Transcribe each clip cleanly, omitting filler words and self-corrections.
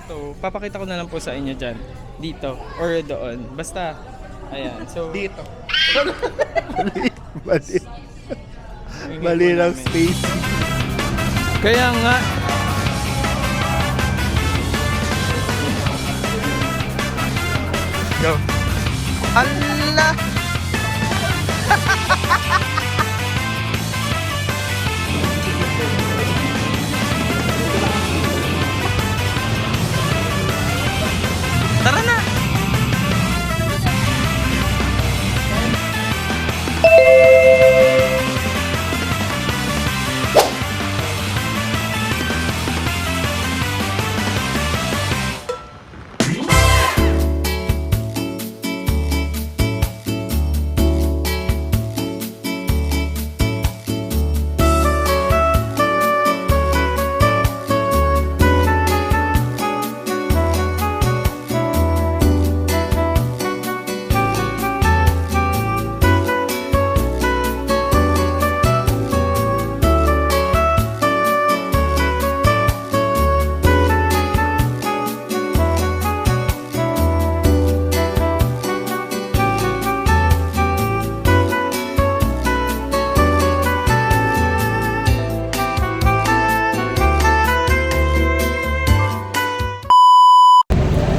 to, papakita ko na lang po sa inyo dyan. Dito, or doon. Basta, ayan. So, Dito. Mali. Hingi Mali po lang namin. space. Kaya nga, go. Allah! Tara na!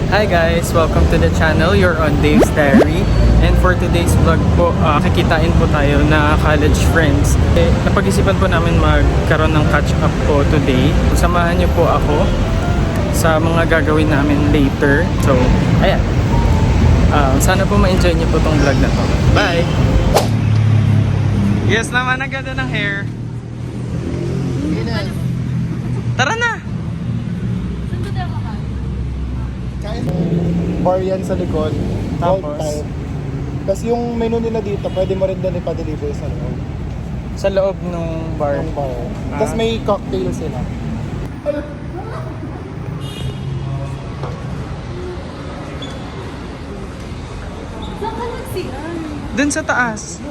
Hi guys! Welcome to the channel. You're on Dave's Diary. And for today's vlog po, kikitain po tayo na college friends. Napag-isipan po namin magkaroon ng catch up po today. Samahan niyo po ako sa mga gagawin namin later. So, ayan. Sana po ma-enjoy niyo po tong vlog na to. Bye! Yes naman, ang ganda ng hair. Tara na! Bar yan sa likod. Tapos? Gold type. Tapos yung menu nila dito, pwede mo rin doon ipa-deliver sa loob. Sa loob ng bar. Yung bar. Tapos may cocktail sila. Dun sa taas.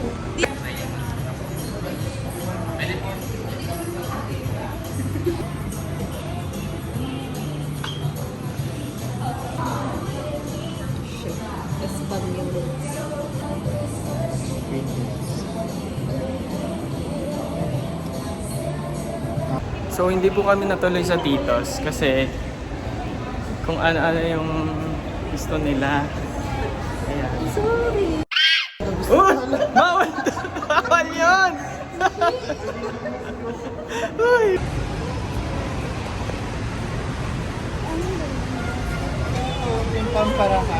So hindi po kami natuloy sa Titos kasi kung ano-ano yung gusto nila. Ayan. Sorry. Bawal! Bawal yun! Uy! Yung pampara ka.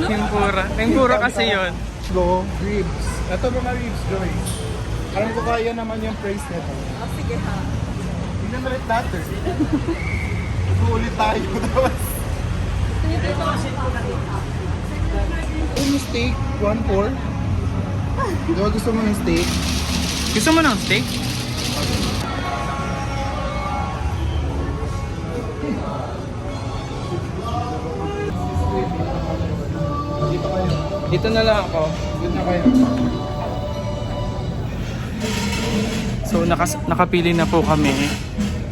Tempura. Tempura kasi yun. Go. Ribs. Ito mga ribs, Joy. Alam ko kaya naman yung price nito. Sige ha. Tignan mo ulit natin. Ulit tayo. Yung steak, 1-4. Di ba gusto mo ng steak? Gusto mo ng steak? Dito kayo. Dito na lang ako. Dito na kayo. So nakapili na po kami.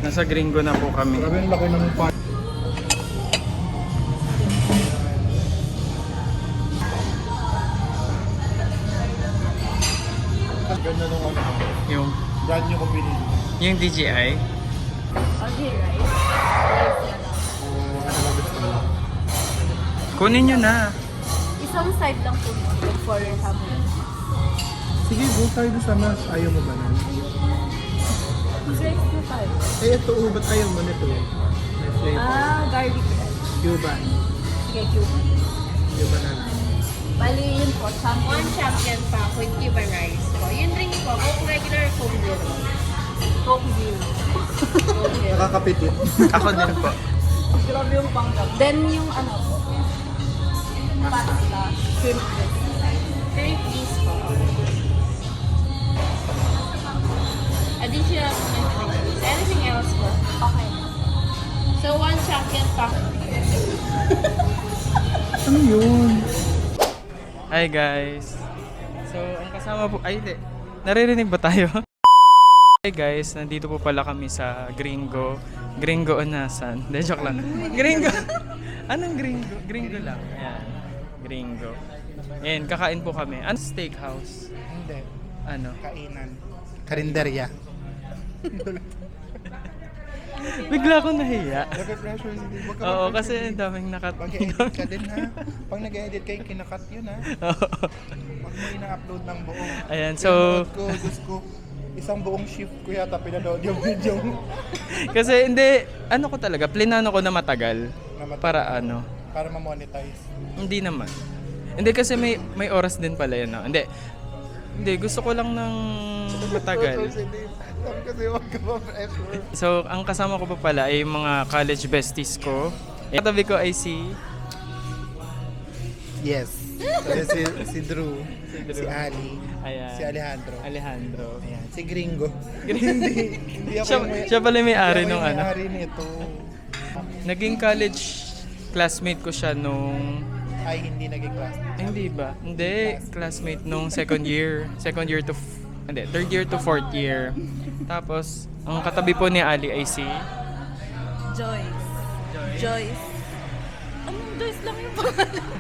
Nasa Gringo na po kami. Grabe yung laki ng pan. Ganda nung ano. Yung Brand new ko pinili. yung DJI. Okay, rice. Rice na lang. Ano ba gusto mo? Kunin nyo na. Isang side lang po for example. Sige, go tayo doon sa mash. Ayaw mo ba na? Rice na tayo. Eh, ito, ba't ayaw mo nito? May flavor. Garlic rice. Cuban. Sige, cute. Cuban na lang. Bali yun po, one champion pa with Cuban rice po. Yung drink po, Coke regular, Coke Zero. Coke Zero. Coke Zero. Nakakapitit. Ako din po. Grabe yung panggap. Then yung ano po, pasta, shrimp bread. Shrimp please po. Additional drinks. Anything else po? Okay. So one champion pa. Ano yun? Hi guys. So ang kasama po ay hindi. Naririnig ba tayo? Hey guys, nandito po pala kami sa Gringo. Gringo o nasan? De, joke lang. Gringo! Anong Gringo? Gringo lang. Ayan. Gringo. Ayan, kakain po kami. Ano steakhouse? Hindi. Ano? Kainan. Karinderya. Bigla akong nahiya. Nag-pressure hindi. Wag ka Oo, mag-pressure, kasi babe. ang daming nakat. Mag-edit ka din ha. Pag nag-edit kayo, kinakat yun ha. Oo. Huwag mo ina-upload ng buo. Ayan, so... Pinanood ko, Diyos ko, isang buong shift ko yata pinanood yung video mo. Kasi hindi, ano ko talaga, plinano ko na matagal. Na matagal. Para ano. Para ma-monetize. Hindi naman. Hindi kasi may oras din pala yun. No? Hindi, gusto ko lang ng matagal. Sabi kasi huwag ka ma-pressure. So, ang kasama ko pa pala ay yung mga college besties ko. Katabi ko ay si... Yes. Si Drew. Si Ali. Ayan. Si Alejandro. Alejandro. Ayan. Si Gringo. Hindi ako Siya, yung may... siya pala may ari Hindi ako nung yung ano. may-ari nito. Naging college classmate ko siya nung... Ay, hindi naging class. Ay, hindi ba? Hindi. Classmate nung second year. Second year to... Hindi, third year to fourth year. Tapos, ang katabi po ni Ali ay si... Joyce. Joyce. Anong Joyce lang yung pangalan?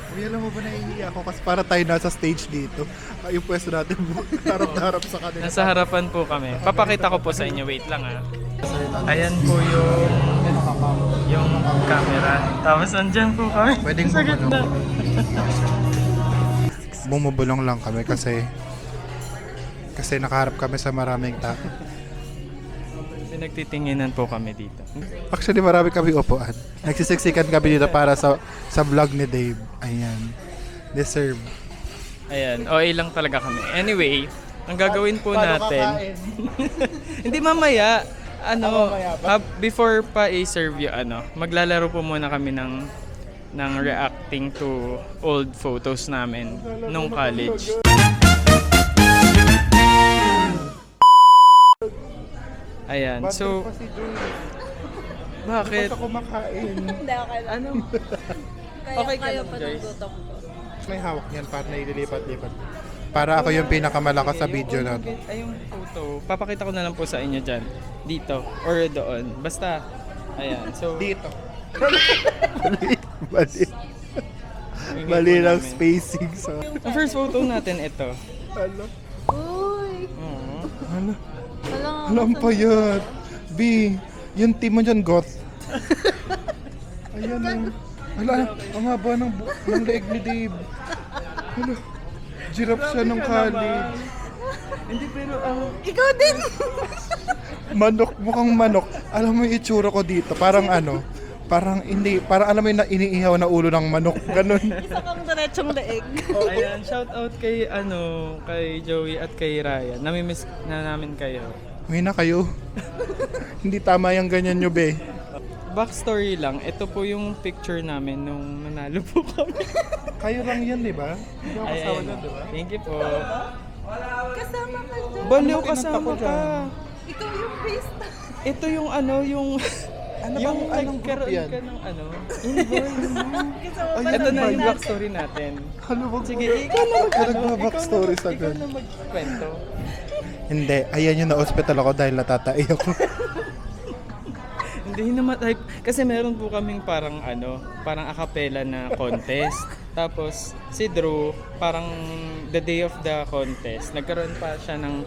Uy, alam mo ba naiiyak ako kasi para tayo nasa stage dito. Yung pwesto natin harap na harap sa kanila. Nasa harapan po kami. Papakita ko po sa inyo. Wait lang ah. Ayan po yung camera. Tapos andyan po kami. Pwedeng sa gitna. Bumubulong lang kami kasi nakaharap kami sa maraming tao. Pinagtitinginan po kami dito. Actually, marami kami upuan. Nagsisiksikan kami dito para sa vlog ni Dave. Ayan. Deserve. Ayan. OA lang talaga kami. Anyway, ang gagawin po natin... Hindi mamaya. Mamaya ba? Before pa i-serve yung maglalaro po muna kami ng reacting to old photos namin nung college. Ayan. So, pa si Drew. bakit? Basta kumakain. Hindi, okay lang. Ano? Kaya, Okay ka kaya lang, pa ng Joyce. gutom ko. May hawak niyan para naililipat-lipat. Para ako yung pinakamalakas sa video na to. Ay, yung photo. Papakita ko na lang po sa inyo dyan. Dito. Or doon. Basta. Ayan. So, Dito. Mali. ingin Mali po lang namin. spacing sa... Ang first photo natin ito. Ano? Uy! Oo. Ano? Alam nga. Alam pa yan. B, yung team mo dyan, goth. Ayan ang... Ala, ang haba ng leeg ni Dave. Ano? Giraffe siya nung college. Hindi pero ang... Ikaw din! Manok, mukhang manok. Alam mo yung itsura ko dito, parang ano, parang hindi, parang alam mo yung iniihaw na ulo ng manok, ganun. Isa kang diretsong leeg. Ayan, shout out kay kay Joey at kay Ryan. Namimiss na namin kayo. Uy na kayo. Hindi tama yung ganyan nyo, be. Backstory lang, ito po yung picture namin nung nanalo po kami. Kayo lang yan, di ba? Hindi ako kasama Ayan. dyan, di ba? Thank you po. Kasama ka dyan. Baliw Ano ba kinanta kasama ko ka. dyan? Ikaw yung bista. Ito yung yung Anong group yan? ka ng Kasama Ito na yung natin. backstory natin. Ano ba? Sige, ikaw na Nagbabackstory sa ikaw ganun. na magkwento. Hindi, ayan yung na-hospital ako dahil natatai ako. Hindi naman type kasi meron po kaming parang parang a cappella na contest. Tapos si Drew parang the day of the contest nagkaroon pa siya ng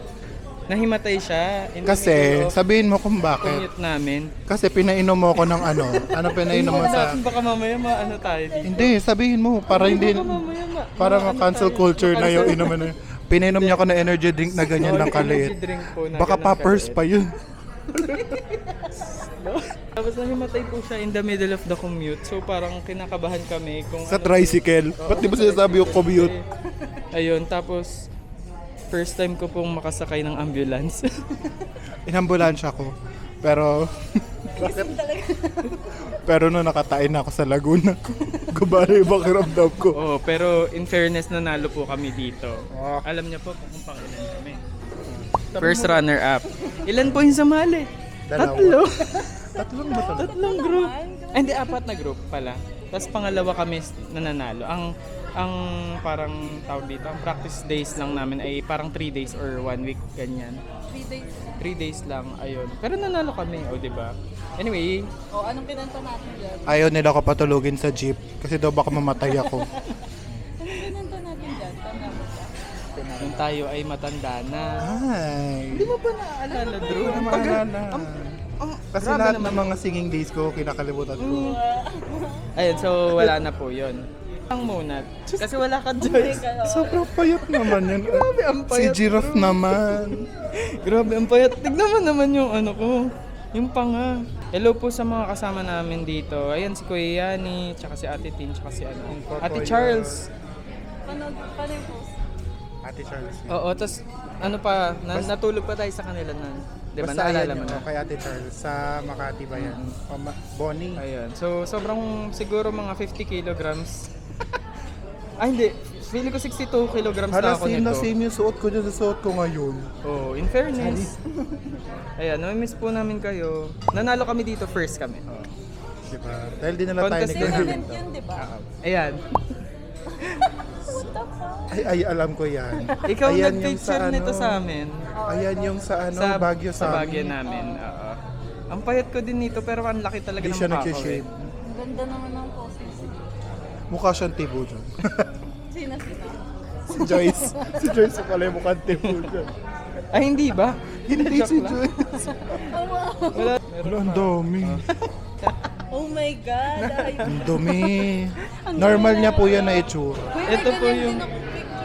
nahimatay siya in the Kasi, middle of sabihin mo kung bakit. commute namin. Kasi pinainom mo ako ng ano pinainom mo sa... Baka mamaya tayo dito. Hindi, sabihin mo, para hindi... Baka mamaya Para ma-cancel culture na yung inuman na yun. Pinainom niya ako ng energy drink na ganyan ng kaliit. Baka poppers pa yun. Tapos nahimatay po siya in the middle of the commute. So parang kinakabahan kami kung Sa tricycle. Ba't di ba sinasabi yung commute? Ayun, tapos first time ko pong makasakay ng ambulance. Inambulansya ko. Pero... Pero no, nakatain na ako sa Laguna. Gumana yung pakiramdam ko. Oo, pero in fairness nanalo po kami dito. Ah. Alam niya po kung pang ilan kami. First runner-up. Ilan po yung sumali? Dalawa. Tatlo. Tatlong ba talaga? Tatlong group. Ay, hindi, apat na group pala. Tapos pangalawa kami nananalo. Ang ang parang tawag dito, ang practice days lang namin ay parang 3 days or 1 week, ganyan. 3 days. 3 days lang, ayun. Pero nanalo kami, o di ba? Anyway, O, anong kinanta natin dyan? Ayaw nila ako patulugin sa jeep kasi daw baka mamatay ako. Anong kinanta natin dyan? Tanda mo ba? nung tayo ay matanda na. Ay. Hindi mo ba naaalala, Drew? Hindi ko maalala. Kasi grabe lahat naman. ng mga singing days ko, kinakalimutan ko. Ayun, so wala na po yun. Ang muna. Kasi wala ka choice. Sobrang payat naman yun. Grabe, ang Si payat. Giraffe naman. Grabe, ang payat. Tignan mo naman yung ano ko. Yung panga. Hello po sa mga kasama namin dito. Ayan si Kuya Yani, tsaka si Ate Tin, tsaka si ano, Ate Charles. Paano yung post? Ate Charles. Oo, tas ano pa, natulog pa tayo sa kanila na. Di ba, Basta naalala ayan mo yun, na? kay Ate Charles. Sa Makati ba yan? Bonnie. Ayun. So, sobrang siguro mga 50 kilograms. Ay, hindi. Feeling ko 62 kilograms na Hala, ako same na nito. same yung suot ko dyan sa suot ko ngayon. Oh, in fairness. Ayan, nami-miss po namin kayo. Nanalo kami dito, first kami. Oh. Diba? Dahil din nila tayo Contest Tournament nag-event. yun, di ba? Ayan. What the fuck? Ay, alam ko yan. Ikaw Ayan yung nag-picture sa nito ano, sa amin. Ayan yung sa ano, Baguio sa sa Baguio amin. namin. Oo. Ang payat ko din nito, pero ang laki talaga Hindi ng siya mukha ko. nag-shave. Ang ganda naman ng poses. Mukha siyang tibo dyan. Sino? Si Joyce. Si Joyce pala yung mukhang tibo dyan. Ay, hindi ba? Hindi Joke si lang. Joyce. Wala. Wala, ang dami. Oh my God! Ay, Ang dumi. Normal niya po yan na itsura. Ito po yung... din ako picture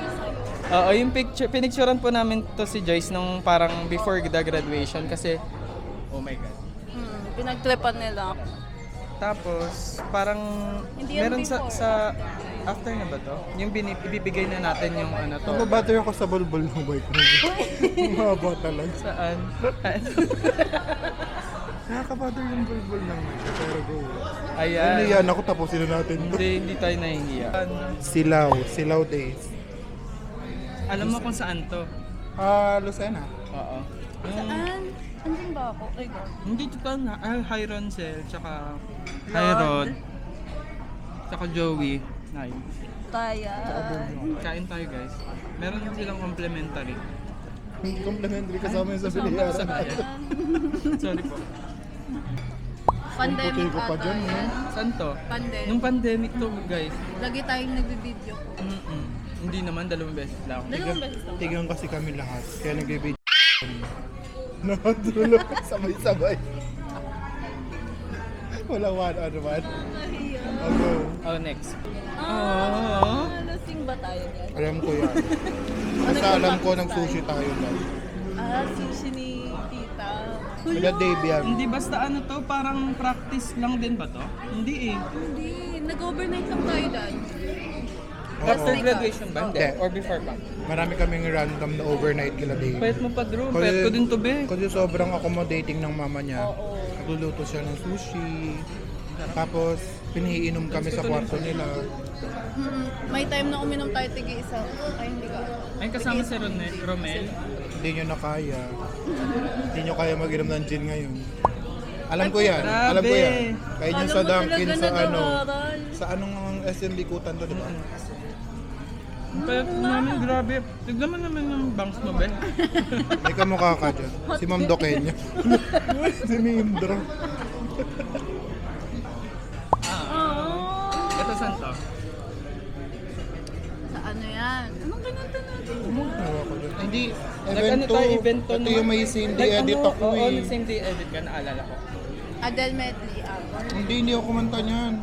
sa'yo. Oo, yung picture, pinicturean po namin to si Joyce nung parang before the graduation kasi, oh my God. Pinagtripan nila ako. Tapos, parang Hindi yan meron sa, before. sa, after na ba to? Yung ibibigay na natin yung ano to. Nababatter ako sa bulbul ng bike mo. Mahaba talaga. Saan? Nakakabatter yung bulbul ng bike. Pero go. Ano Ayan. yan? Ako tapusin na natin. Hindi tayo nahihiya. Silaw. Silaw days. Alam mo kung saan to? Lucena. Oo. Yung, Saan? Andun ba ako? Ay, God. hindi to na, Hi Roncel, tsaka Hi Rod, tsaka Joey. Hi. Tayan. Kain tayo guys. Meron silang complimentary. Complimentary kasama yung sa Kasama bilihan. sa bayan. Sorry po. Pandemic Puti ko pa ata dyan, eh. yan. Saan to? Pandemic. Nung pandemic to guys. Lagi tayong nagbe-video ko. Hindi naman, 2 beses lang. Dalawang beses lang. Tigang kasi kami lahat. Kaya nag-video. Nakatulog sabay-sabay. Wala one-on-one. Ako. Oh, next. Lasing ba tayo yan? Alam ko yan. Basta alam ko ng sushi tayo lang. Sushi ni tita. Wala Dave yan. Hindi basta ano to, parang practice lang din ba to? Hindi eh. Hindi. Nag-overnight lang tayo dad. After Oo. graduation ba? Hindi. Hindi. Or before pa? Marami kaming random na overnight kila Dave. Payat mo pa, Drew. Payat ko din to, be. Kasi sobrang accommodating ng mama niya. Oo. Nagluluto siya ng sushi. Tapos, piniinom kami sa kwarto nila. May time na uminom tayo tigi-isa. Ay, hindi ka. Ay, kasama si Romel. Hindi nyo na kaya. Hindi nyo kaya mag-inom ng gin ngayon. Alam ko yan. Grabe. Alam ko yan. Kaya nyo Alam sa mo Dunkin, talaga sa ano. nag-aaral. Sa anong SMB kutan to, di ba? Ang payat namin, grabe. Tignan mo naman yung bangs mo, be. May kamukha ka dyan. Si Ma'am Dokenya. Si Mindro. Ito saan to? Sa ano yan? Anong kinanta natin? Kumuha ko dyan. Hindi. Nag-ano tayo, event to. Ito yung may same day edit ako Oo, eh. same day edit ka, naalala ko. Adele medley ako. Hindi ako kumanta niyan.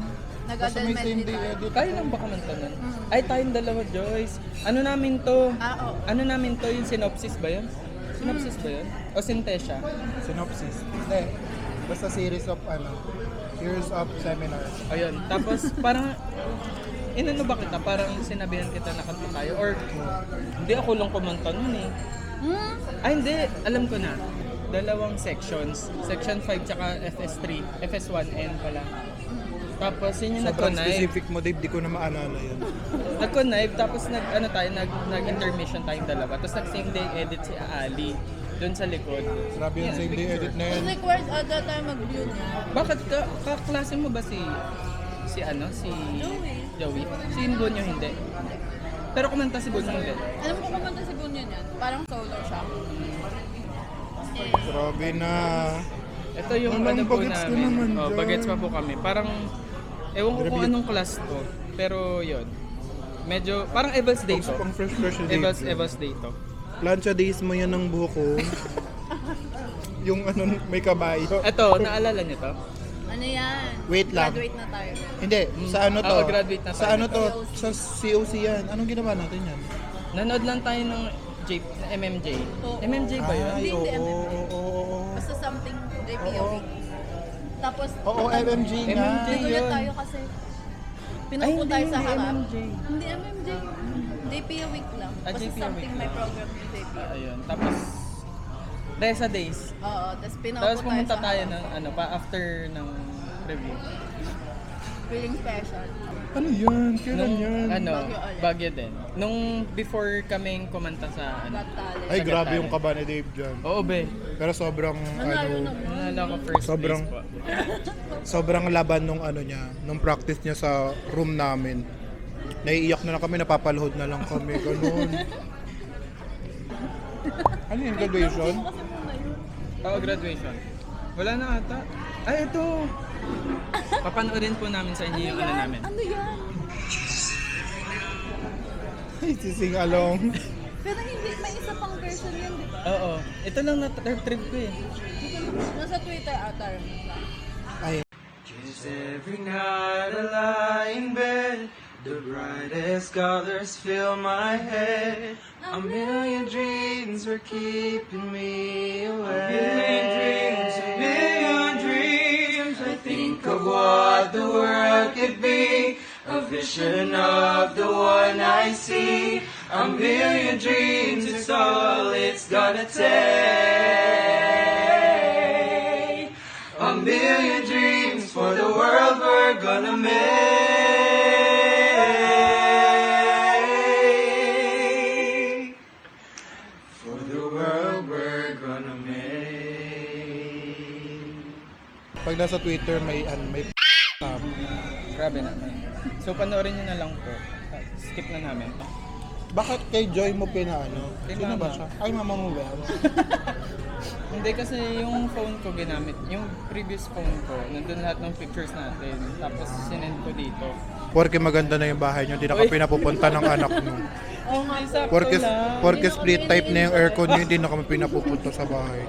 Basta Nag-Adele may same medley day tayo. edit. Tayo lang ba kumanta nun? Ay, tayong dalawa, Joyce. Ano namin to? Oo. Ano namin to? Yung synopsis ba yun? Synopsis ba yun? O synthesia? Synopsis. Hindi. Basta series of seminars. Ayun. Tapos parang inano ba kita? Parang sinabihan kita na kanta tayo? Or hindi ako lang kumanta nun eh. Ay hindi. Alam ko na. 2 sections. Section 5 tsaka FS3. FS1N pala. Tapos yun yung Sobrang nag-connive. specific mo, Dave. Di ko na maalala yun. Nag-connive. Tapos nag-intermission tayong dalawa. Tapos nag-same day edit si Ali. Doon sa likod. Grabe yung Yan, same day picture. edit na yun. Required ata tayo mag-view niya. Bakit kaklase mo ba si si ano, si Joey. Joey. Si Bunyo hindi. Pero kumanta si Bunyo hindi. Alam ko kumanta si Bunyan yan. Parang solo siya. Grabe na. Ito yung Walang ano po bagets ka namin. naman Oh, dyan. bagets pa po kami. Parang, ewan ko kung anong class to. Pero yun. Medyo, parang Eval's Day to. Pang fresh na date. Eval's Day to. Plancha days mo yan ng buhok ko. Yung ano, may kabayo. Ito, naalala niyo to? Ano yan? Wait lang. Graduate na tayo. Hindi, sa ano to? Oo, graduate na Sa tayo. ano to? Sa COC yan. Anong ginawa natin yan? Nanood lang tayo ng na MMJ. Oo. MMJ ba yun? Ay, oo, Hindi, oo, oo. Basta something JPO. Oo. Tapos, Oo, MMG nga. MMG. nagulat yun. tayo kasi pinupo tayo sa harap. MMJ. Hindi MMJ. JPO week lang. Ah, Basta JPO something week may lang. program ng JPO. Ayun. Tapos, Resa Days. Oo, tapos pinupo Tapos tayo pumunta sa tayo harap. ng ano pa after ng review. Feeling special. Ano yan? Kailan Nung yan? ano, Baguio ulit. Baguio din. Nung before kaming kumanta sa ano. Got talent. Ay, Sagat grabe tayo. yung kaba ni Dave dyan. Oo, be. Pero sobrang, Nanalo ano, naman. Naalala ko first Sobrang- place po. sobrang laban nung ano niya, nung practice niya sa room namin. Naiiyak na lang kami, napapaluhod na lang kami, ganun. Ano yung graduation? Kasi muna yun. Oo, graduation. Wala na ata. Ay, ito! Papanoorin po namin sa inyo yung ano namin. Ano yan? Ay, sising along. Pero hindi, may isa pang version yan, di ba? Oo. Ito lang na trip ko eh. Nasa Twitter ata. Ay, Every night I lie in bed, the brightest colors fill my head. A million dreams were keeping me awake. A million dreams. I think of what the world could be. A vision of the one I see. A million dreams, it's all it's gonna take. A million dreams for the world we're gonna make. For the world we're gonna make. pag nasa Twitter may Grabe naman. So, panoorin nyo na lang po. Skip na namin. Bakit kay Joy mo pinaano? Kay Sino ba Mama. siya? Ay, mama mo ba? Hindi kasi yung phone ko ginamit, yung previous phone ko, nandun lahat ng pictures natin. Tapos sinend ko dito. Porque maganda na yung bahay niyo, hindi na ka Uy. pinapupunta ng anak mo. Oo nga, sakto Porque, lang. porque split type na yung aircon niyo, hindi na kami pinapupunta sa bahay.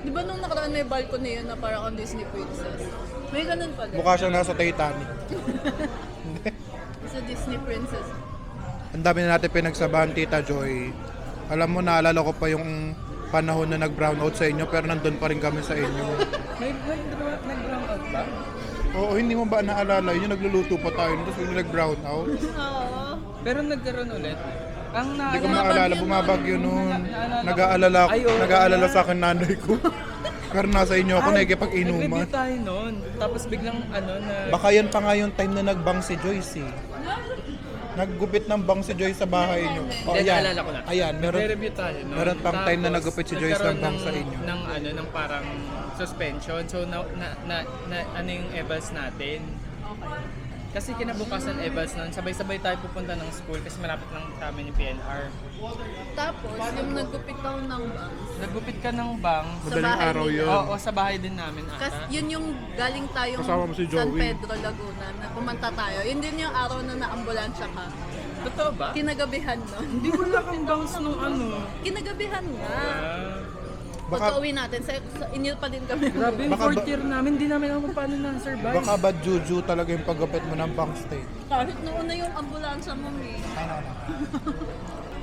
Di ba nung nakaraan may balcony yun na parang ang Disney Princess? May ganun pa din. Mukha siya nasa Titanic. Sa Disney Princess. Ang dami na natin pinagsabahan, Tita Joy. Alam mo, naalala ko pa yung panahon na nag-brownout sa inyo, pero nandun pa rin kami sa inyo. Nag-brown out ba? Oo, hindi mo ba naalala yun? Yung nagluluto pa tayo, tapos yung nag-brownout. Oo. Pero nagkaroon ulit. Ang Hindi ko naalala- maalala, bumabagyo noon. Naalala ko. Nag-aalala, Ay, oo nag-aalala nga. sa akin nanay ko. Pero nasa inyo ako, Ay, nakikipag-inuman. nag-review tayo noon. Tapos biglang ano na... Baka yan pa nga yung time na nagbang si Joyce eh. Naggupit ng bang si Joyce sa bahay niyo. O, Hindi, ayan. naalala ko na. Ayan, meron. Nagre-review tayo noon. meron pang time na Tapos, nagupit si Joyce ng nagkaroon bang sa inyo. Ng ano, ng parang suspension. So, ano yung evals natin. Kasi kinabukasan evals noon, sabay-sabay tayo pupunta ng school kasi malapit lang sa amin yung PNR. Tapos, yung naggupit daw ng bangs. Naggupit ka ng bang. Sa Madaling bahay araw nila. yun. Oo, sa bahay din namin Kasi ata. yun yung galing tayong Kasama mo si San Joey. Pedro, Laguna, na pumunta tayo. Yun din yung araw na naambulansya ka. Totoo ba? Kinagabihan nun. Hindi ko na kang bangs nung ano. Kinagabihan nga. Baka, Pagka-uwi natin, sa inil pa din kami. Grabe yung Baka fourth ba- year namin, hindi namin alam kung paano na-survive. baka bad juju talaga yung paggupit mo ng bang stay. Kahit noon na yung ambulansya mo, eh. Ano?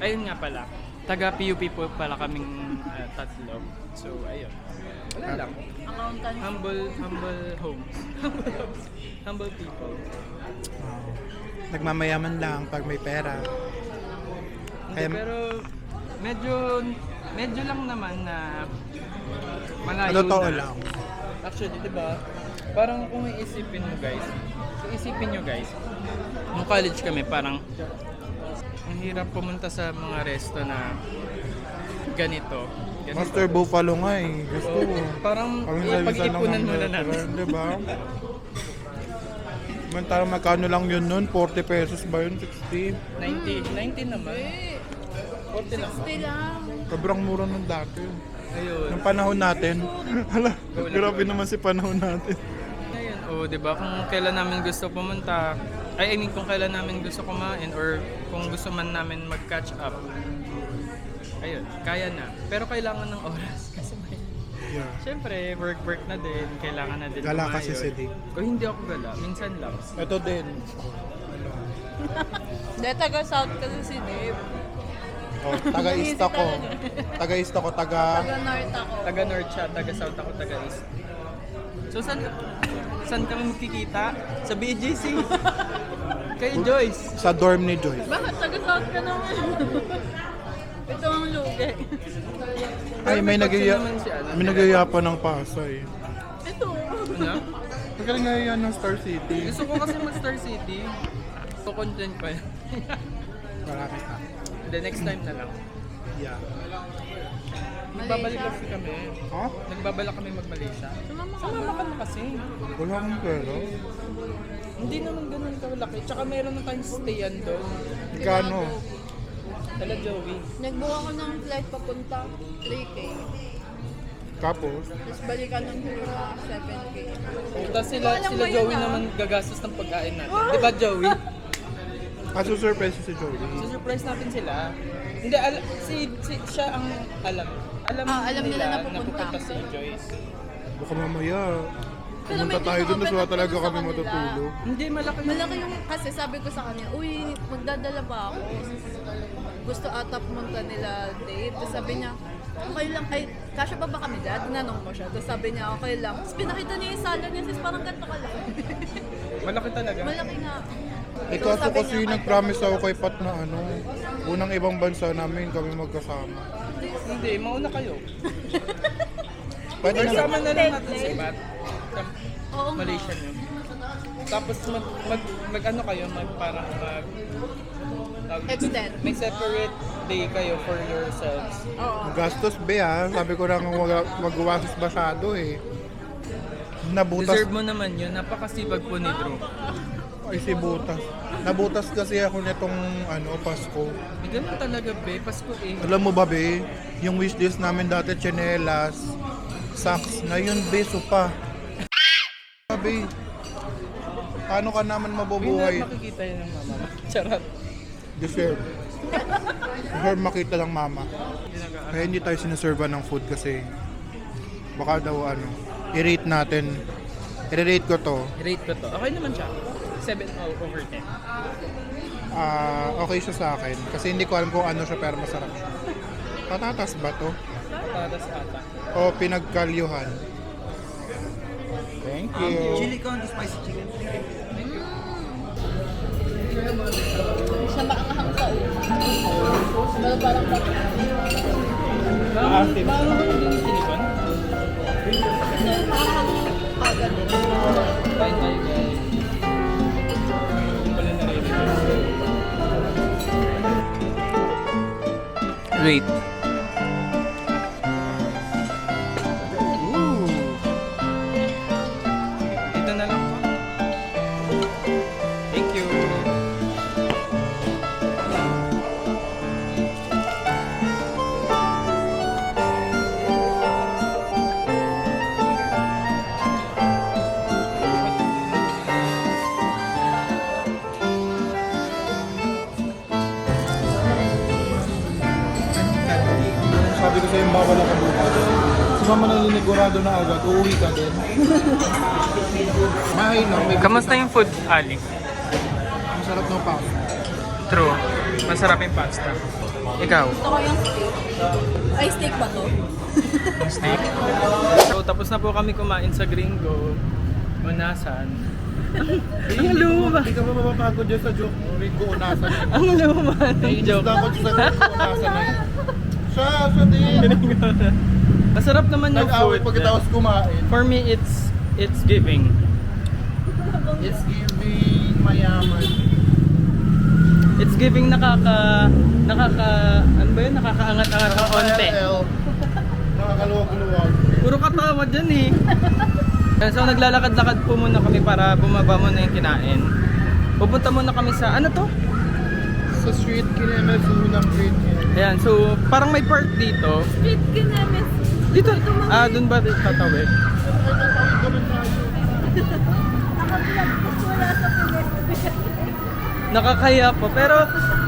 Ayun nga pala, taga PUP po pala kaming tatlo. So, ayun. Wala lang. Accountant. Humble homes. Humble people. Nagmamayaman lang pag may pera. Hindi, Kaya- pero medyo lang naman na malayo Totoo na. lang. Actually, di ba? Parang kung iisipin mo guys, nung college kami, parang ang hirap pumunta sa mga resto na ganito. Master Buffalo nga eh. Gusto ko. Parang Kami pag-ipunan muna namin. Di ba? Mantara magkano lang yun nun? 40 pesos ba yun? 60? 90 naman. Eh, 40 lang. 60 lang. Sobrang mura nung dati. Ayun. Yung panahon natin. Hala, grabe naman si panahon natin. Ngayon, di ba kung kailan namin gusto pumunta, I mean kung kailan namin gusto kumain or kung gusto man namin mag-catch up. Ayun, kaya na. Pero kailangan ng oras kasi may Yeah. siyempre, work na din. Kailangan na din Gala kumain. kasi si Dick. Kung hindi ako gala, minsan lang. Ito din. Hindi, taga-south kasi si Dave. Oh, taga-east ako. Taga-east ako, Taga-north ako. Taga-north siya, taga-south ako, taga-east. So, saan kami magkikita? Sa BGC. Kay Joyce. sa dorm ni Joyce. Bakit taga-south ka naman? Ito ang lugi. Ay, may Pero naman si ano. nagyaya pa ng Pasay. Ito. Ano? Magaling nga yan ng Star City. Gusto ko kasi mag-Star City. So, content pa yan. Marami ka. The next time na lang. Yeah. Nagbabalik kasi kami. Ha? Nagbabalak kami mag-Malaysia. Sumama ka na kasi. Wala akong pera. Hindi naman ganun kalaki. Tsaka meron na tayong stayan doon. Gano? Tala Joey. Nagbuka ko ng flight papunta, 3K. Tapos, Tapos balikan ng Hero, 7K. Tapos sila Alam mo yun, Joey ah. naman gagastos ng pagkain natin. Di ba Joey? surprise si Joey. Surprise natin sila. Hindi, siya ang alam. Alam nila na pupunta. si Joyce. Baka mamaya, Pero pumunta may tayo dun, open tapos wala up talaga sa kami kanila. matutulog. Hindi, malaki. Malaki yung, kasi sabi ko sa kanya, uy, magdadala ba ako? Gusto ata pumunta nila Dave. Tapos sabi niya, okay lang, ay, kasya pa ba kami dyan? Tinanong ko siya. Tapos sabi niya, okay lang. Tapos pinakita niya yung sala niya, sis, parang ganito ka lang. Malaki talaga. Malaki nga. Eh So, kaso sabi kasi niya, nag-promise ako kay Pat na unang ibang bansa namin kami magkasama. Hindi, mauna kayo. Pwede na. Sama na lang natin sa iba't. Oo nga. Malaysia nyo. Tapos mag ano kayo, parang tawag dito, Extend. may separate day kayo for yourselves. Oo. Gastos be sabi ko lang magwasis masyado eh. Nabutas, Deserve mo naman yun. Napakasibag po ni Drew. ay si Butas. Nabutas kasi ako nitong Pasko. May ganun talaga, be. Pasko eh. Alam mo ba be, yung wishlist namin dati tsinelas, socks, ngayon be, sopa. Be, paano ka naman Hindi mabubuhay? na makikita yun ng mama mo. Charot. Deserve. Deserve makita lang mama. Kaya hindi tayo sinaserva ng food kasi baka daw i-rate natin. I-rate ko to. Rate ko to. Okay naman siya. 7 over 10. Okay siya sa akin. Kasi hindi ko alam kung ano siya pero masarap siya. Patatas ba to? Patatas ata. O pinagkalyuhan? Thank you. Chili con, the spicy chicken. Siya maanghang sa ulo. Pero parang Maasim. Paano ko yung silikon? maanghang agad din. Bye bye guys. Hindi pala naririnig. Wait. Ooh. Dito na lang po. Thank you. Sabi ko sa'yo, bawal ako bukas. Si mama naninigurado na agad, uuwi ka din. Mahina, may Kamusta yung food, Ali? masarap ng pasta. True. Masarap yung pasta. Ikaw? Gusto ko yung steak. Ay, steak ba to? Steak. So, tapos na po kami kumain sa Gringo. Unasan. Hello ba? Hindi ka ba mapapagod dyan sa joke? Ringo, unasan na. Ang luman. Joke. Dapat sa unasan na yun. Siya din. Masarap naman yung Nag-away food. pagkatapos kumain. For me, it's giving. It's giving mayaman. It's giving ano ba yun? Nakakaangat-angat ng konti. Nakakaluwag-luwag. Puro katawa dyan eh. So naglalakad-lakad po muna kami para bumaba muna yung kinain. Pupunta muna kami sa, ano to? Sa street Kinemesu ng Green Hill. Ayan, so parang may park dito. Street kinamis. Dito, dun ba tatawid? Nakakaya po, pero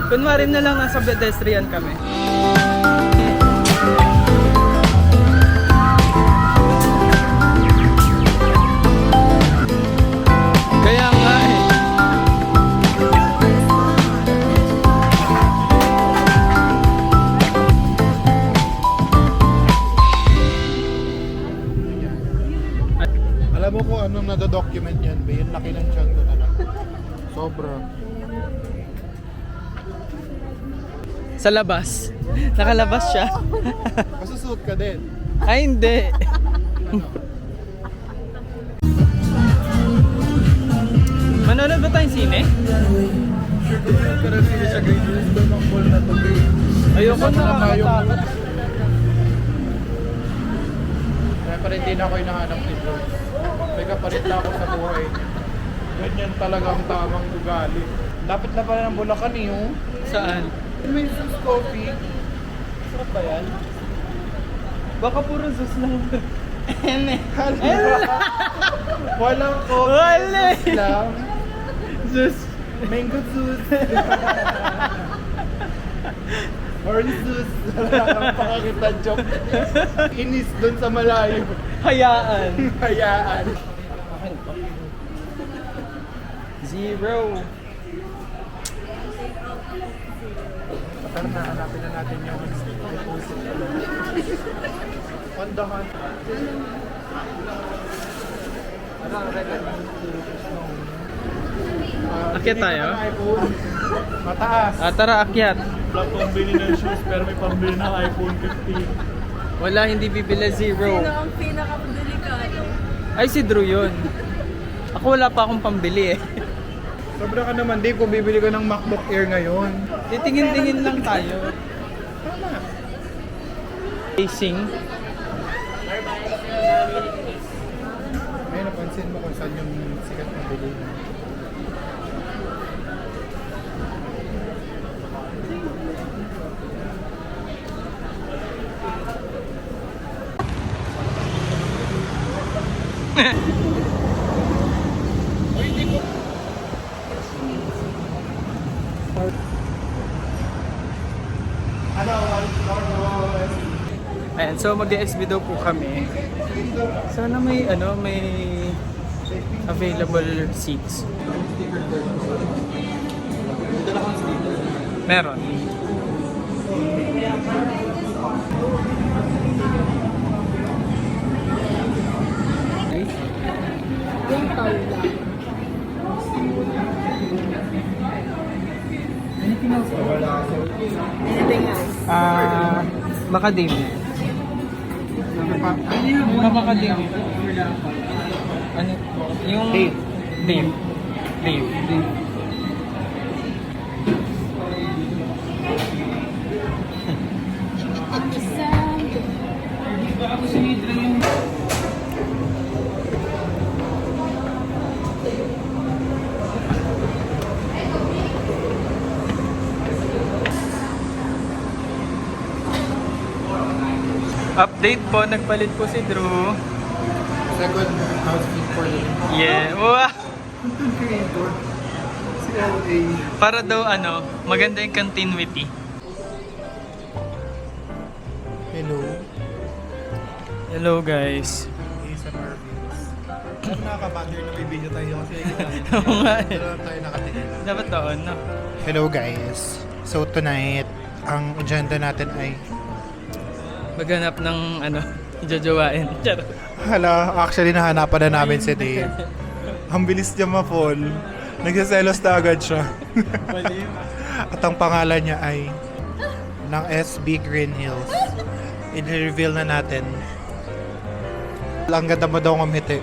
kunwari na lang nasa pedestrian kami. Kaya nga eh. Alam mo kung anong nado-document yan, ba? Yung laki ng tiyan ko anak. Sobra. Sa labas. Nakalabas siya. Masusuot ka din. Ay, hindi. Manonood ba tayong sine? Pero hindi sa Green Hills doon ang mall na to. Ayoko na nakakatakot. Kaya pa rin din ako hinahanap ni George. May kapalit na ako sa buhay. Ganyan talaga ang tamang ugali. Lapit na pala ng Bulacan eh, oh. Saan? May Zeus Coffee. Sarap ba yan? Baka puro sus lang. Eme. Walang coffee. Wala. Zeus lang. Sus. Mango Zeus. Orange Zeus. Wala kang pakakita joke. Inis doon sa malayo. Hayaan. Hayaan. Zero. Tara na, hanapin na natin yung deposit. Pandahan. Akyat tayo? iPhone. Mataas. Tara, akyat. Wala pambili ng shoes pero may pambili ng iPhone 15. Wala, hindi bibili zero. Sino ang pinaka-delikado? Ay, si Drew yun. Ako wala pa akong pambili eh. Sobra ka naman, Dave, kung bibili ka ng MacBook Air ngayon. Titingin-tingin lang tayo. Tama. Racing. May napansin mo kung saan yung sikat na bili. Ayan, so mag-SB daw po kami. Sana may may available seats. Meron. Yung tawag. Anything else? Macadamia. Macadamia. Ano? Yung Dave. Dave. Dave. Dave. Update po, nagpalit po si Drew. Second outfit for the Yeah. Wow. content creator. Si LA. Para daw maganda yung continuity. Hello. Hello guys. ASMR views. Nakaka-bother na may video tayo kasi Oo nga eh. Pero tayo nakatingin. Dapat doon, no? Hello guys. So tonight, ang agenda natin ay Maghanap ng ijajawain. Charot. hala, actually nahanapan na namin si Dave. Ang bilis niya ma-fall. Nagsaselos na agad siya. At ang pangalan niya ay ng SB Green Hills. I-reveal na natin. Ang ganda mo daw ngumiti.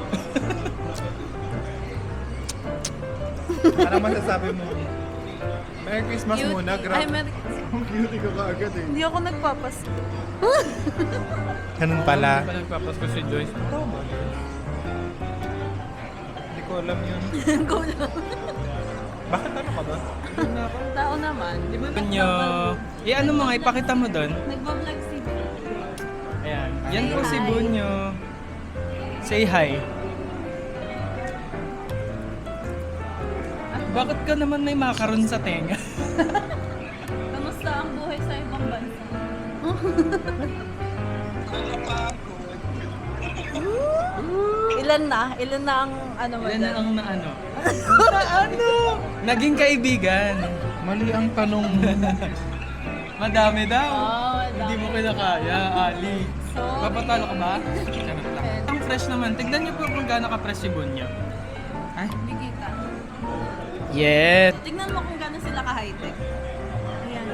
Ano masasabi mo? Merry Christmas muna, Ay, grabe. Ang cute ko kaagad eh. Hindi ako nagpapas. Ganun pala. Hindi pa nagpapasko si Joyce. ko alam yun. Go lang. Bakit ano ka ba? Tao naman. Di ba? Bunyo. Ano mo nga, ipakita mo doon. Nagbablog si Ayan. Yan po Say si hi. Bunyo. Say hi. Bakit ka naman may makaroon sa tenga? Kamusta ang buhay sa ibang bansa? Ilan na? Ilan na ang ano mo Yan dyan? ang ano. Ano? Naging kaibigan. Mali ang tanong mo. Madami daw. Oh, Hindi mo kinakaya, Ali. So, Papatalo ka ba? Charot lang. Ang fresh naman. Tignan niyo po kung gaano ka-fresh si Bunyo. Ay? hindi kita. Yes. Tignan mo kung gano'n sila ka-high-tech. Ayan.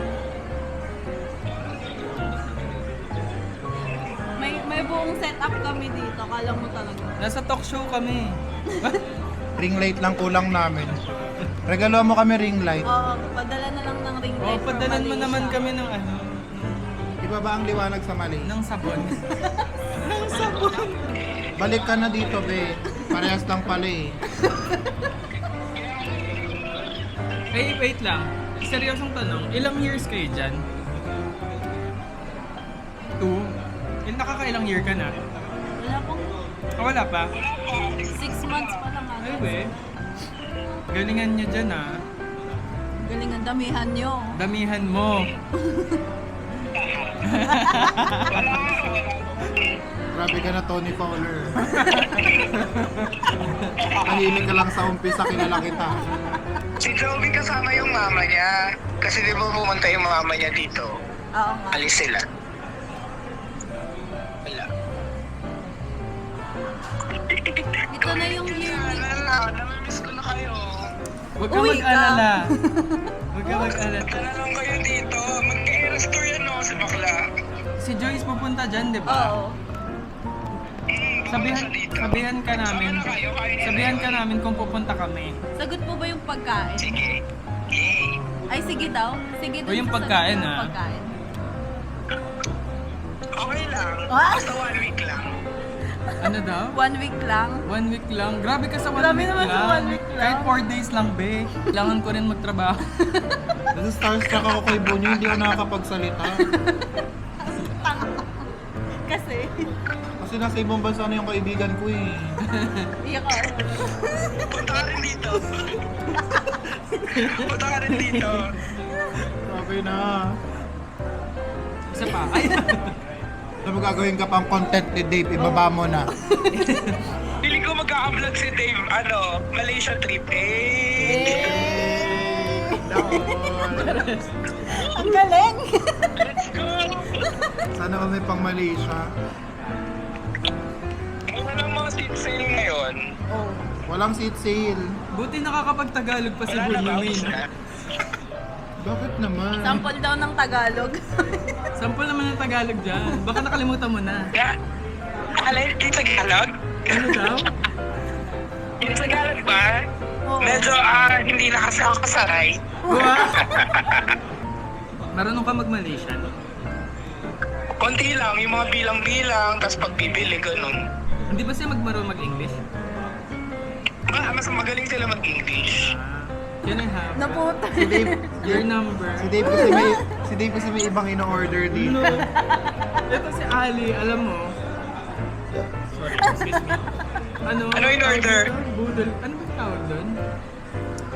May buong setup kami dito. Kala mo talaga. Nasa talk show kami. Ring light lang kulang namin. Regalo mo kami ring light. Oo, padala na lang ng ring Oh, light from padalan mo Malaysia. naman kami ng ano, Iba ba ang liwanag sa mali? ng sabon. Balik ka na dito, be. Parehas lang pala eh. Hey, wait lang. Seryosong tanong, ilang years kayo dyan? 2? Nakakailang year ka na? Wala pong Wala pa? 6 months pa lang Ay, ata. we. Galingan nyo dyan ah. Galing ang damihan nyo. Damihan mo. Grabe ka na, Tony Fowler. Tahimik ka lang sa umpisa, kilala kita. Si Joey kasama yung mama niya. Kasi di ba pumunta yung mama niya dito? Oo nga. Alis sila. Wala. Ito na yung year ni... Namimiss ko na kayo. Huwag ka Uy, mag-alala. Huwag ka mag-alala. Tara lang kayo dito. Mag-e-eras tour yan no, si Bakla. Si Joyce pupunta dyan, di ba? Oo. Sabihan ka namin. Sabihan ka namin kung pupunta kami. Sagot mo ba yung pagkain? Sige. Yay. Ay, sige daw. Sige O, yung pagkain, ah. Pagkain. Okay lang. Ah! Basta 1 week lang. Ano daw? 1 week lang. 1 week lang. Grabe ka sa 1 Grabe week naman lang. sa 1 week lang. Kahit 4 days lang, be. Kailangan ko rin magtrabaho. Kasi starstruck ako kay Bunyo, hindi ako nakakapagsalita. Kasi, Kasi nasa ibang bansa na yung kaibigan ko eh. iyak ako. Punta ka rin dito. Punta ka rin dito. Grabe na. Isa pa. Ay! Ano mo gagawin ka pang content ni Dave, ibaba mo na. Piling ko magka-vlog si Dave, Malaysia trip. Ang galing! Let's go! Sana kami pang Malaysia. Walang mga seat sale ngayon. Oh. Walang seat sale. Buti nakakapag-Tagalog pa si Wala na ba? Bunyamin. Bakit naman? Sample daw ng Tagalog. Sample naman ng Tagalog dyan. Baka nakalimutan mo na. Alay, yung Tagalog? Ano daw? Yung Tagalog ba? Oo. Medyo hindi na kasi ako kasaray. Marunong ka mag-Malaysian. Konti lang, yung mga bilang-bilang, tapos pagbibili, ganun. Hindi ba siya marunong mag-English? Mas magaling sila mag-English. Can I have Naputa. Si Dave, your number? si Dave kasi may ibang ino-order dito. No. Ito si Ali, alam mo. Sorry, excuse me. Ano in order? Budol. Ano ba tawag doon?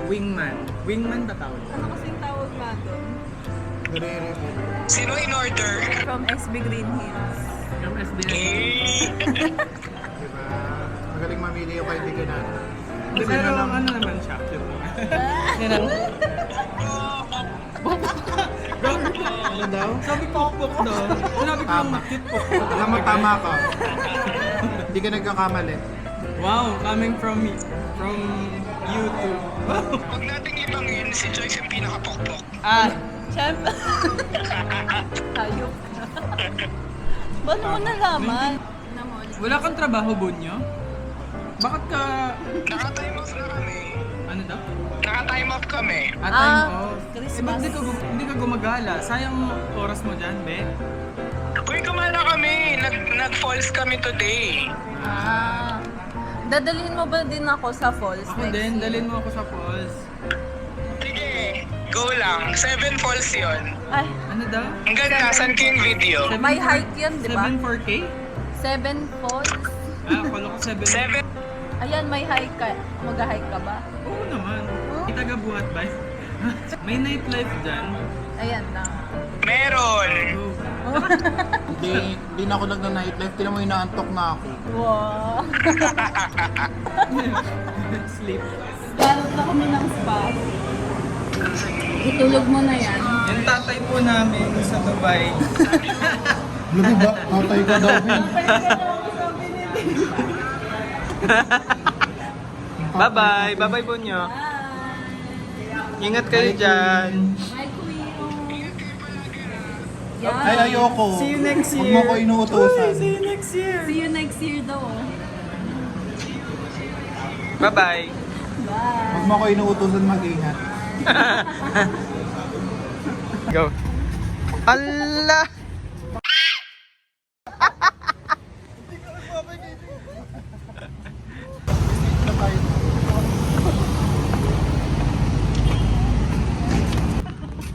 Wingman. Wingman ba tawag? Ano kasing tawag ba doon? Sino in order? From SB Green Hills. From SBN. Diba? Magaling mamili yung kaibigan natin. Kasi Pero na lang, ano naman siya? Yan ang... ano daw? Sabi pokpok daw. Sinabi ko lang Tama. makit pokpok. Alam mo, tama ka. Hindi ka nagkakamali. Wow, coming from YouTube. Wow. Huwag nating ibang yun, si Joyce yung pinaka-pokpok. Ah, Siyempre. Hayop. Ba't mo nalaman? wala kang trabaho, Bunyo? Bakit ka... Naka-time off na kami. Ano daw? Naka-time off kami. Time off. Christmas. Eh, ba't hindi ka gumagala? Sayang oras mo dyan, be. Uy, kumala kami. Nag-falls kami today. Ah. Dadalhin mo ba din ako sa falls Ako next din, year? dalhin mo ako sa falls. Sige, go lang. 7 falls yun. Ay, Ano daw? Ang ganda, saan ko yung video? may hike yun, di ba? 7 4K? 7 falls. Akala ko 7. 7? Ayan, may hike ka. Mag-hike ka ba? Oo naman. Itaga buhat ba? May nightlife dyan. Ayan na. Meron. Oh. Hindi na ako nagna-nightlife. Tinan mo, inaantok na ako. Wow. Sleep. Galot na kami ng spa. Itulog mo na yan. Yung tatay po namin sa Dubai. Lagi ba? Tatay ka daw. Bye-bye. Bye-bye po nyo. Ingat kayo dyan. My queen. Ay, ayoko. See you next Huwag year. mo ko inuutosan. See you next year. See you next year daw. Bye-bye. Huwag mo ko inuutosan mag-ingat. Go. Allah!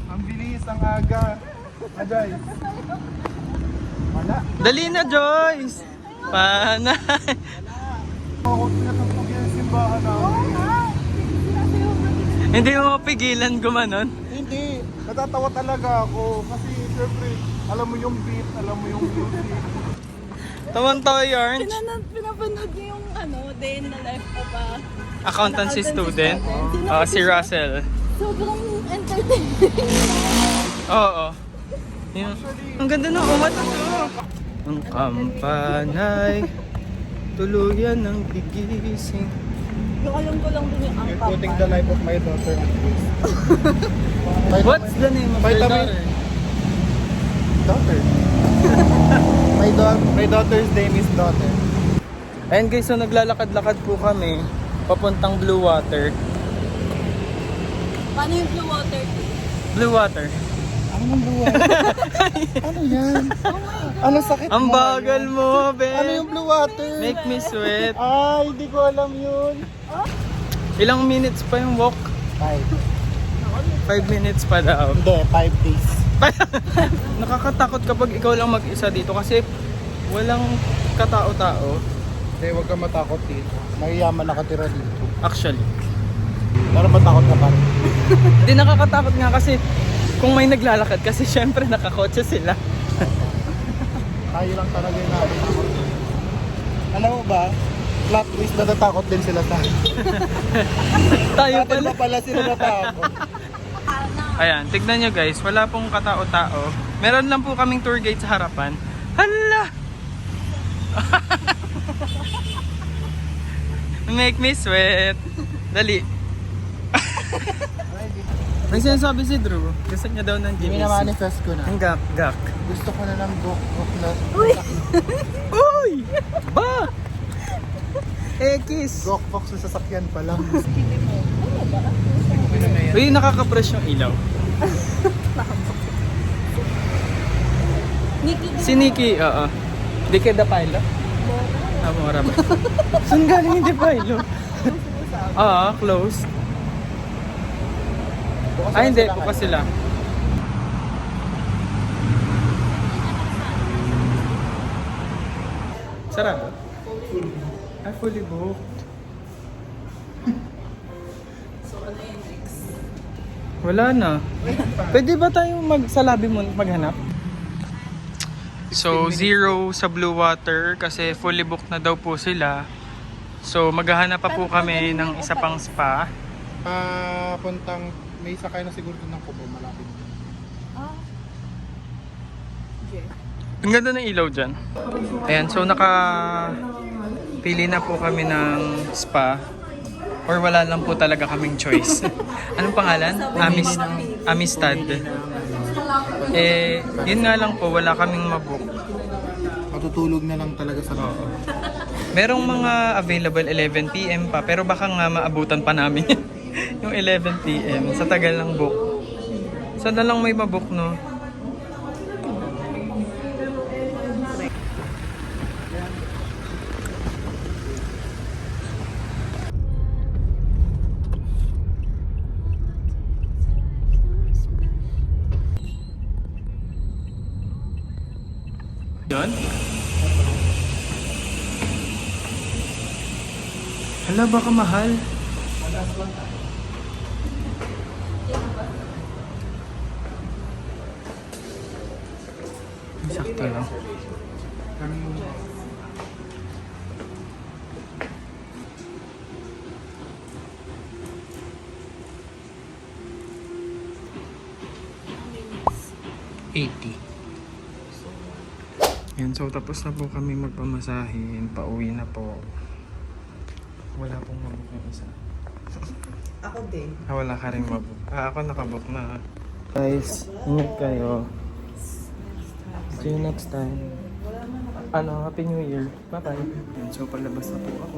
Ang bilis, ang aga. Ajay. Wala. Dali na, Joyce! Panay! Ako pinatapag yung simbahan namin. Hindi mo mapigilan gumanon. Hindi. Natatawa talaga ako. Kasi syempre, alam mo yung beat, alam mo yung music. Tawan-tawa yarn. Pinapanood niyo yung day in the life of a Accountancy student. Si Russell. sobrang entertaining. Oo. Yun. Ang ganda ng umat to. Ang kampanay, tuluyan ng gigising. Yung alam ko lang din yung You're putting the life of my daughter at risk. What's the name of your Vitamin- daughter? Daughter. My daughter's name is Daughter. Ayan guys, so naglalakad-lakad po kami papuntang Blue Water. Paano yung blue water? Blue Water. Ano yung blue water? Ano yan? Ano sakit Ang mo bagal ngayon? mo, Ben. Ano yung blue water? Make me sweat. Ay, hindi ko alam yun. Ilang minutes pa yung walk? 5 minutes pa daw. Hindi, 5 days. Nakakatakot kapag ikaw lang mag-isa dito kasi walang katao-tao. Hindi, huwag kang matakot dito. Mayayaman nakatira dito. Actually. Pero matakot ka pa rin. Hindi nakakatakot nga kasi kung may naglalakad kasi syempre nakakotse sila. Tayo lang talaga yung natin. Alam mo ba, plot twist, natatakot din sila sa akin. Tayo Sa atin pala. pa pala sila natakot. Ayan, tignan nyo guys, wala pong katao-tao. Meron lang po kaming tour guide sa harapan. Hala! Make me sweat. Dali. May sinasabi si Drew. Gusto niya daw ng Hindi GBC. na manifest ko na. Ang gak-gak. Gusto ko na ng book na Uy! Ba! Ekis! Gokbox sa sasakyan pa lang. Uy, nakaka-press yung ilaw. Si Nikki, oo. Di kaya Dapilo? Mura ba? Saan galing yung Dapilo? Closed. Ay, hindi. Bukas sila. Sarado? Ay, fully booked. Wala na. Pwede ba tayong sa lobby mo maghanap? So, 0 sa Blue Water kasi fully booked na daw po sila. So, maghahanap pa po kami ng isa pang spa. Puntang, may sakay na siguro doon ng Kubo, malapit. Ang ganda ng ilaw dyan. Ayan, so pili na po kami ng spa. Or wala lang po talaga kaming choice. Anong pangalan? Amistad. Yun nga lang po, wala kaming mabook. Matutulog na lang talaga sa loob. Merong mga available 11 PM pa, pero baka nga maabutan pa namin yung 11 PM sa tagal ng book. Saan na lang may mabook, no? ganon? Hala, baka mahal. Sakto lang. Yan, so tapos na po kami magpamasahin. Pauwi na po. Wala pong mabook yung isa. Ako din. Wala ka rin mabook. Ako nakabook na. Guys, ingat kayo. See you next time. Happy New Year. Bye-bye. Yan, so palabas na po ako.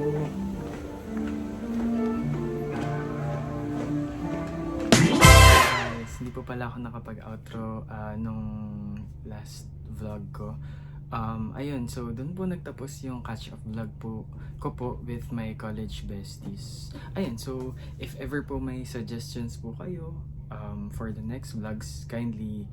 Guys, hindi po pala ako nakapag-outro nung last vlog ko. Ayun, so doon po nagtapos yung catch-up vlog ko po with my college besties. Ayun, so if ever po may suggestions po kayo for the next vlogs, kindly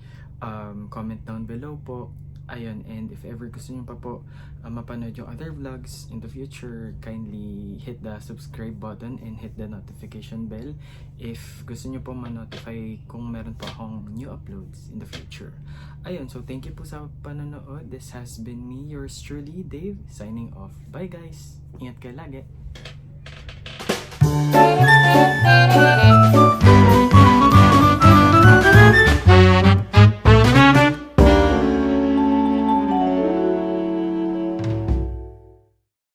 comment down below po. Ayun, and if ever gusto nyo pa po mapanood yung other vlogs in the future, kindly hit the subscribe button and hit the notification bell if gusto nyo po ma-notify kung meron po akong new uploads in the future. Ayun, so thank you po sa panonood. This has been me, yours truly, Dave, signing off. Bye guys! Ingat kayo lagi!